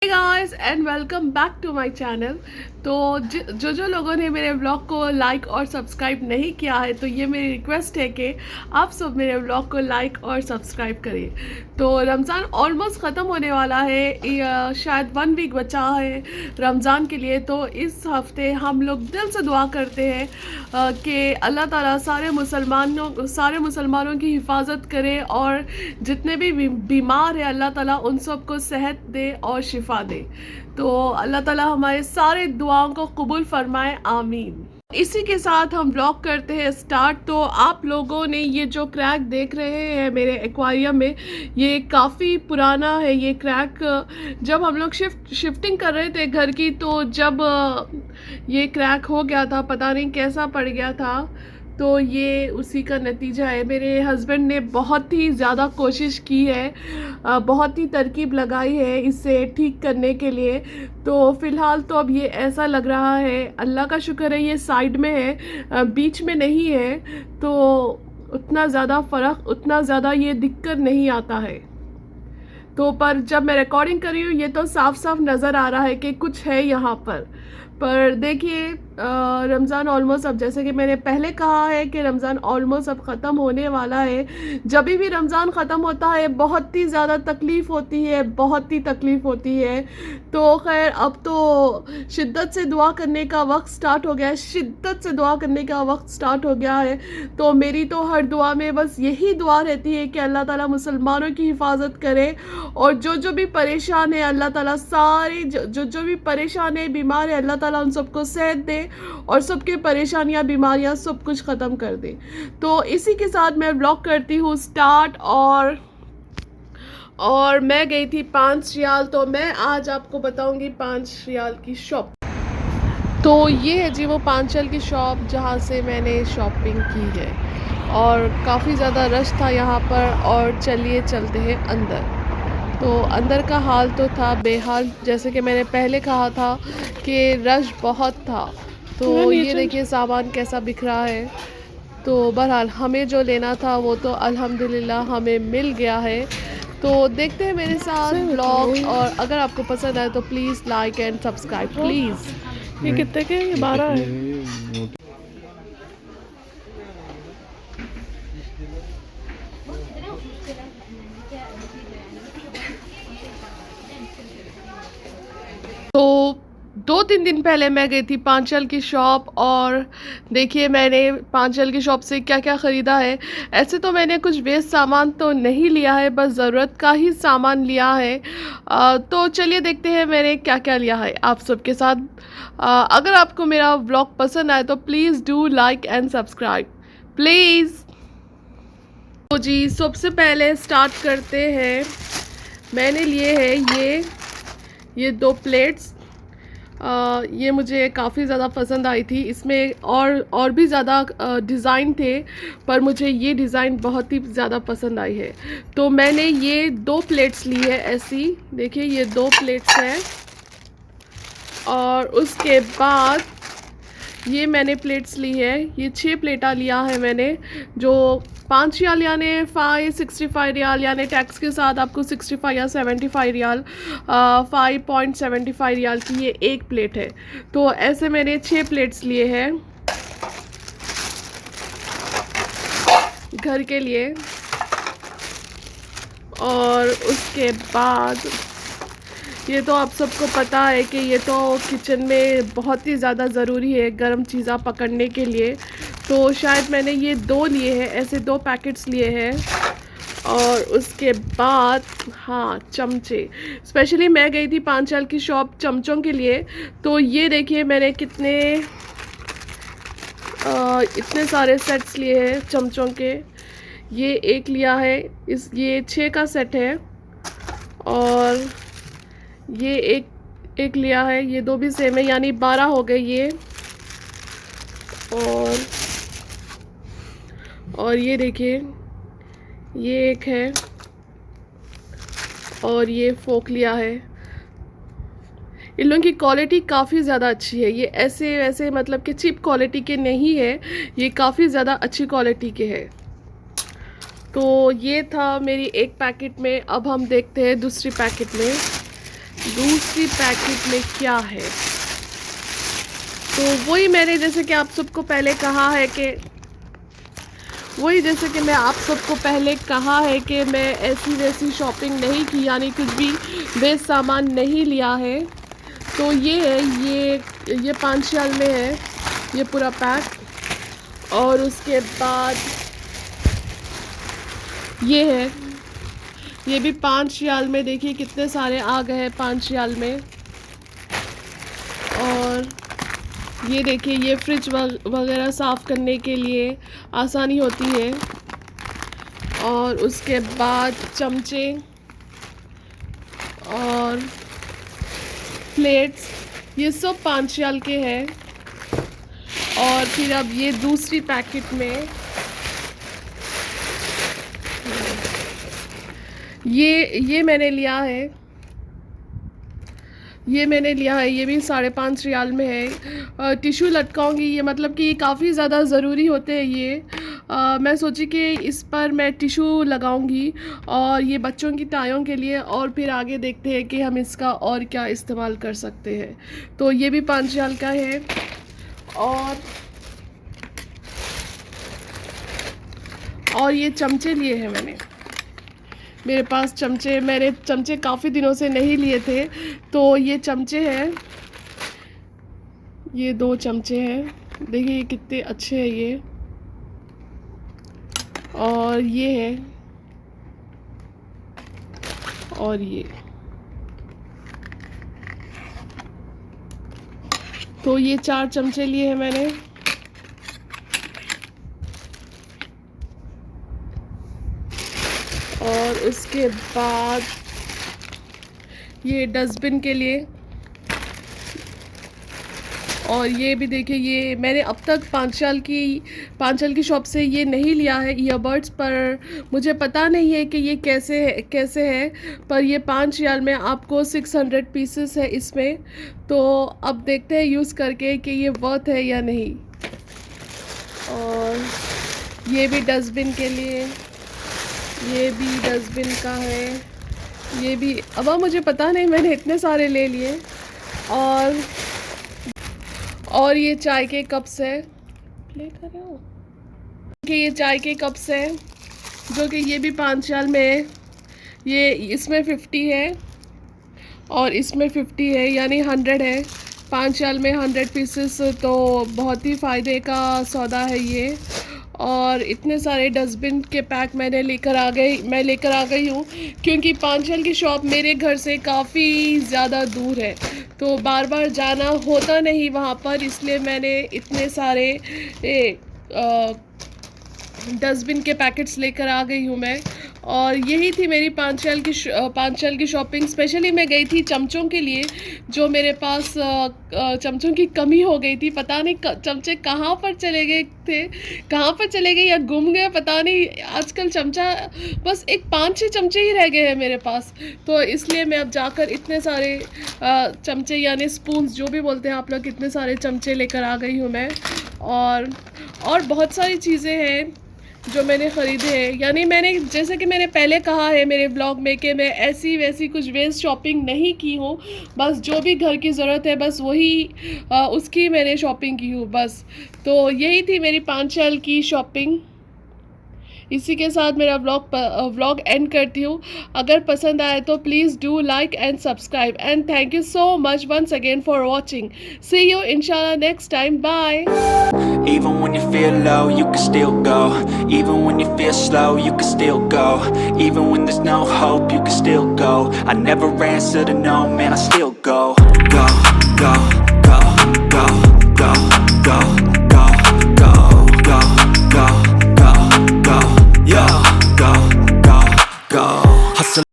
Hey guys and welcome back to my channel. तो जो लोगों ने मेरे ब्लॉग को लाइक और सब्सक्राइब नहीं किया है, तो ये मेरी रिक्वेस्ट है कि आप सब मेरे ब्लॉग को लाइक और सब्सक्राइब करिए। तो रमज़ान ऑलमोस्ट ख़त्म होने वाला है, शायद 1 वीक बचा है रमज़ान के लिए। तो इस हफ्ते हम लोग दिल से दुआ करते हैं कि अल्लाह ताला सारे मुसलमानों की हिफाजत करे और जितने भी बीमार है अल्लाह ताला उन सबको सेहत दे और शिफा दे। तो अल्लाह ताला हमारे सारे दुआओं को कबूल फरमाए, आमीन। इसी के साथ हम ब्लॉग करते हैं स्टार्ट। तो आप लोगों ने ये जो क्रैक देख रहे हैं मेरे एक्वेरियम में, ये काफ़ी पुराना है। ये क्रैक जब हम लोग शिफ्टिंग कर रहे थे घर की, तो जब ये क्रैक हो गया था, पता नहीं कैसा पड़ गया था, तो ये उसी का नतीजा है। मेरे हस्बैंड ने बहुत ही ज़्यादा कोशिश की है, बहुत ही तरकीब लगाई है इसे ठीक करने के लिए। तो फ़िलहाल तो अब ये ऐसा लग रहा है, अल्लाह का शुक्र है ये साइड में है, बीच में नहीं है, तो उतना ज़्यादा ये दिक्कत नहीं आता है। तो पर जब मैं रिकॉर्डिंग कर रही हूँ, ये तो साफ साफ नज़र आ रहा है कि कुछ है यहाँ पर देखिए रमज़ान ऑलमोस्ट, अब जैसे कि मैंने पहले कहा है कि रमज़ान ऑलमोस्ट अब ख़त्म होने वाला है। जब भी रमज़ान ख़त्म होता है बहुत ही ज़्यादा तकलीफ़ होती है, बहुत ही तकलीफ़ होती है। तो खैर अब तो शिद्दत से दुआ करने का वक्त स्टार्ट हो गया है, शिद्दत से दुआ करने का वक्त स्टार्ट हो गया है। तो मेरी तो हर दुआ में बस यही दुआ रहती है कि अल्लाह ताला मुसलमानों की हिफाजत करे, और जो भी परेशान है अल्लाह ताला सारे जो भी परेशान है, बीमार है, अल्लाह ताला उन सबको सेहत दे और सबके परेशानियां बीमारियां सब कुछ ख़त्म कर दे। तो इसी के साथ मैं ब्लॉग करती हूँ स्टार्ट। और मैं गई थी 5 रियाल, तो मैं आज आपको बताऊंगी 5 रियाल की शॉप। तो ये है जी वो 5 रियाल की शॉप जहाँ से मैंने शॉपिंग की है, और काफ़ी ज़्यादा रश था यहाँ पर। और चलिए चलते हैं अंदर। तो अंदर का हाल तो था बेहाल, जैसे कि मैंने पहले कहा था कि रश बहुत था। तो ये देखिए सामान कैसा बिक रहा है। तो बहरहाल हमें जो लेना था वो तो अल्हम्दुलिल्लाह हमें मिल गया है। तो देखते हैं मेरे साथ ब्लॉग, और अगर आपको पसंद आए तो please like and subscribe please. ये कितने के? ये 12 है। तो 2-3 दिन पहले मैं गई थी 5 रियाल की शॉप, और देखिए मैंने 5 रियाल की शॉप से क्या क्या ख़रीदा है। ऐसे तो मैंने कुछ वेस्ट सामान तो नहीं लिया है, बस ज़रूरत का ही सामान लिया है। तो चलिए देखते हैं मैंने क्या क्या लिया है आप सबके साथ। अगर आपको मेरा व्लॉग पसंद आए तो please do like and subscribe please. तो जी सबसे पहले स्टार्ट करते हैं। मैंने लिए है ये 2 प्लेट्स। ये मुझे काफ़ी ज़्यादा पसंद आई थी। इसमें और भी ज़्यादा डिज़ाइन थे, पर मुझे ये डिज़ाइन बहुत ही ज़्यादा पसंद आई है। तो मैंने ये 2 प्लेट्स ली है ऐसी, देखिए ये 2 प्लेट्स हैं। और उसके बाद ये मैंने प्लेट्स ली है, ये 6 प्लेटा लिया है मैंने, जो 5 रियाल यानी 565 रियाल, यानी टैक्स के साथ आपको 65 या 75 रियाल, 5.75 रियाल की ये एक प्लेट है। तो ऐसे मैंने 6 प्लेट्स लिए हैं घर के लिए। और उसके बाद ये तो आप सबको पता है कि ये तो किचन में बहुत ही ज़्यादा ज़रूरी है गर्म चीज़ें पकड़ने के लिए। तो शायद मैंने ये 2 लिए हैं, ऐसे 2 पैकेट्स लिए हैं। और उसके बाद हाँ चमचे, स्पेशली मैं गई थी 5 रियाल की शॉप चमचों के लिए। तो ये देखिए मैंने इतने सारे सेट्स लिए हैं चमचों के। ये एक लिया है, ये 6 का सेट है। और ये एक लिया है, ये 2 भी सेम है, यानी 12 हो गए ये। और ये देखिए ये एक है, और ये फोक लिया है। इन लोगों की क्वालिटी काफ़ी ज़्यादा अच्छी है, ये ऐसे वैसे मतलब कि चीप क्वालिटी के नहीं है, ये काफ़ी ज़्यादा अच्छी क्वालिटी के है। तो ये था मेरी एक पैकेट में। अब हम देखते हैं दूसरी पैकेट में। दूसरी पैकेट में क्या है। तो वही मैंने जैसे कि आप सबको पहले कहा है कि मैं ऐसी वैसी शॉपिंग नहीं की, यानी कुछ भी वेस्ट सामान नहीं लिया है। तो ये है, ये 5 रियाल में है ये पूरा पैक। और उसके बाद ये है, ये भी 5 रियाल में। देखिए कितने सारे आ गए हैं 5 रियाल में। और ये देखिए, ये फ्रिज वगैरह साफ़ करने के लिए आसानी होती है। और उसके बाद चमचे और प्लेट्स, ये सब 5 रियाल के हैं। और फिर अब ये दूसरी पैकेट में ये मैंने लिया है, ये भी 5.5 रियाल में है। टिश्यू लटकाऊंगी, ये मतलब कि ये काफ़ी ज़्यादा ज़रूरी होते हैं ये। मैं सोची कि इस पर मैं टिश्यू लगाऊंगी और ये बच्चों की टाइयों के लिए। और फिर आगे देखते हैं कि हम इसका और क्या इस्तेमाल कर सकते हैं। तो ये भी 5 रियाल का है। और ये चमचे लिए हैं मैंने, मेरे पास मैंने चमचे काफ़ी दिनों से नहीं लिए थे। तो ये चमचे हैं, ये 2 चमचे हैं। देखिए ये कितने अच्छे हैं ये। और ये है, और ये। तो ये 4 चमचे लिए हैं मैंने। और उसके बाद ये डस्टबिन के लिए। और ये भी देखिए, ये मैंने अब तक 5 रियाल की शॉप से ये नहीं लिया है ईयरबड्स, पर मुझे पता नहीं है कि ये कैसे है। पर ये 5 रियाल में आपको 600 पीसेस है इसमें। तो अब देखते हैं यूज़ करके कि ये वर्थ है या नहीं। और ये भी डस्टबिन के लिए, ये भी डस्टबिन का है। ये भी अब मुझे पता नहीं, मैंने इतने सारे ले लिए। और ये चाय के कप्स है, प्ले कर रहे हो कि ये चाय के कप्स है, जो कि ये भी 5 रियाल में है। ये इसमें 50 है और इसमें 50 है, यानी 100 है। 5 रियाल में 100 पीसेस, तो बहुत ही फ़ायदे का सौदा है ये। और इतने सारे डस्टबिन के पैक मैं लेकर आ गई हूँ, क्योंकि 5 रियाल की शॉप मेरे घर से काफ़ी ज़्यादा दूर है। तो बार बार जाना होता नहीं वहाँ पर, इसलिए मैंने इतने सारे डस्टबिन के पैकेट्स लेकर आ गई हूँ मैं। और यही थी मेरी 5 रियाल की शॉपिंग। स्पेशली मैं गई थी चमचों के लिए, जो मेरे पास चमचों की कमी हो गई थी। पता नहीं चमचे कहाँ पर चले गए या गुम गए, पता नहीं। आजकल चमचा बस 5-6 चमचे ही रह गए हैं मेरे पास। तो इसलिए मैं अब जाकर इतने सारे चमचे, यानी स्पून्स जो भी बोलते हैं आप लोग, इतने सारे चमचे लेकर आ गई हूँ मैं। और बहुत सारी चीज़ें हैं जो मैंने ख़रीदे हैं। यानी जैसे कि मैंने पहले कहा है मेरे ब्लॉग में कि मैं ऐसी वैसी कुछ वेस्ट शॉपिंग नहीं की हूँ। बस जो भी घर की ज़रूरत है, बस वही उसकी मैंने शॉपिंग की हूँ बस। तो यही थी मेरी 5 रियाल की शॉपिंग। इसी के साथ मेरा व्लॉग एंड करती हूँ। अगर पसंद आए तो please do like and subscribe, and thank you so much once again for watching. See you इंशाल्लाह next time, bye. Even when you feel low, you can still go. Even when you feel slow, you can still go. Even when there's no hope, you can still go. I never answer to no, man, I still go. Go, go, go, go, go, go.